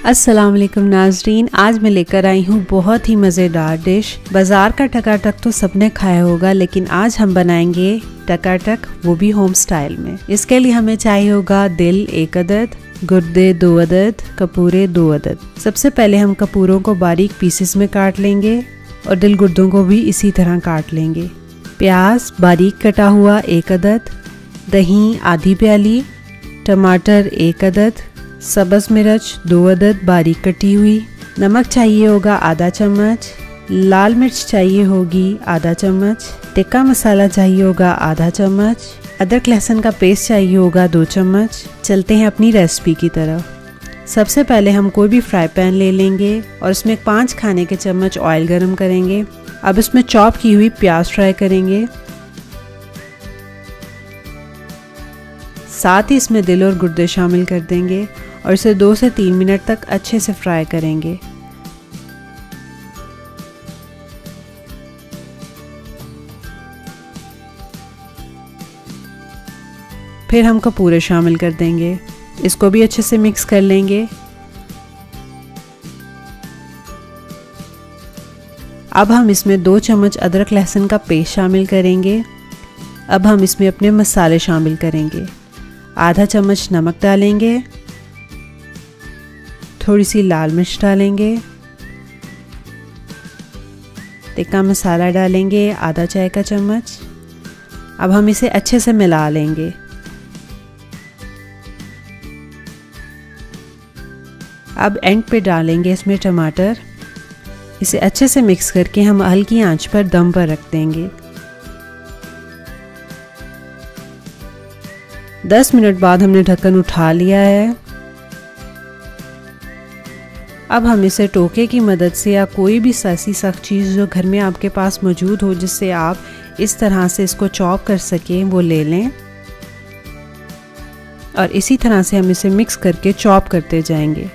अस्सलाम वालेकुम नाजरीन, आज मैं लेकर आई हूँ बहुत ही मज़ेदार डिश। बाज़ार का टकाटक तो सबने खाया होगा, लेकिन आज हम बनाएंगे टकाटक, वो भी होम स्टाइल में। इसके लिए हमें चाहिए होगा दिल 1 अदद, गुर्दे 2 अदद, कपूरे 2 अदद। सबसे पहले हम कपूरों को बारीक पीसेस में काट लेंगे और दिल गुर्दों को भी इसी तरह काट लेंगे। प्याज बारीक कटा हुआ 1 अदद, दही आधी प्याली, टमाटर 1 अदद, सब्ज़ मिर्च 2 अदद बारीक कटी हुई, नमक चाहिए होगा आधा चम्मच, लाल मिर्च चाहिए होगी आधा चम्मच, टिक्का मसाला चाहिए होगा आधा चम्मच, अदरक लहसुन का पेस्ट चाहिए होगा 2 चम्मच। चलते हैं अपनी रेसिपी की तरफ। सबसे पहले हम कोई भी फ्राई पैन ले लेंगे और इसमें 5 खाने के चम्मच ऑयल गरम करेंगे। अब इसमें चॉप की हुई प्याज फ्राई करेंगे, साथ ही इसमें दिल और गुर्दे शामिल कर देंगे और इसे 2 से 3 मिनट तक अच्छे से फ्राई करेंगे। फिर हम कपूरे शामिल कर देंगे, इसको भी अच्छे से मिक्स कर लेंगे। अब हम इसमें 2 चम्मच अदरक लहसुन का पेस्ट शामिल करेंगे। अब हम इसमें अपने मसाले शामिल करेंगे। आधा चम्मच नमक डालेंगे, थोड़ी सी लाल मिर्च डालेंगे, टिक्का मसाला डालेंगे आधा चाय का चम्मच। अब हम इसे अच्छे से मिला लेंगे। अब एंड पे डालेंगे इसमें टमाटर। इसे अच्छे से मिक्स करके हम हल्की आंच पर दम पर रख देंगे। 10 मिनट बाद हमने ढक्कन उठा लिया है। अब हम इसे टोके की मदद से या कोई भी ऐसी सख्त चीज़ जो घर में आपके पास मौजूद हो जिससे आप इस तरह से इसको चॉप कर सकें, वो ले लें और इसी तरह से हम इसे मिक्स करके चॉप करते जाएंगे।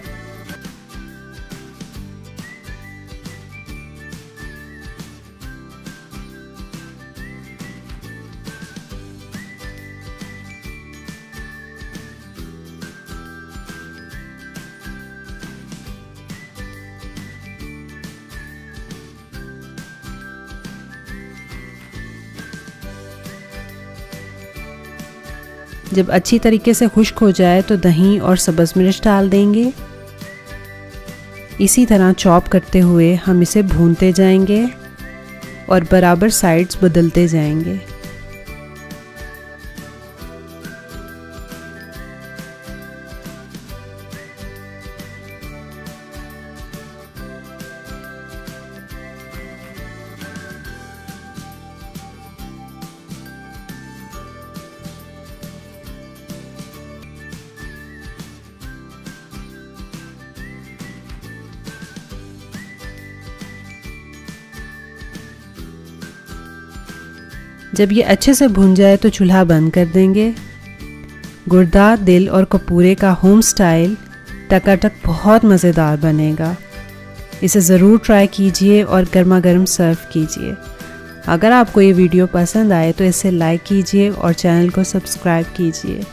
जब अच्छी तरीके से खुश्क हो जाए तो दही और सब्ज़ मिर्च डाल देंगे। इसी तरह चॉप करते हुए हम इसे भूनते जाएंगे और बराबर साइड्स बदलते जाएंगे। जब ये अच्छे से भुन जाए तो चूल्हा बंद कर देंगे। गुर्दा, दिल और कपूरे का होम स्टाइल टकाटक बहुत मज़ेदार बनेगा। इसे ज़रूर ट्राई कीजिए और गर्मा गर्म सर्व कीजिए। अगर आपको ये वीडियो पसंद आए तो इसे लाइक कीजिए और चैनल को सब्सक्राइब कीजिए।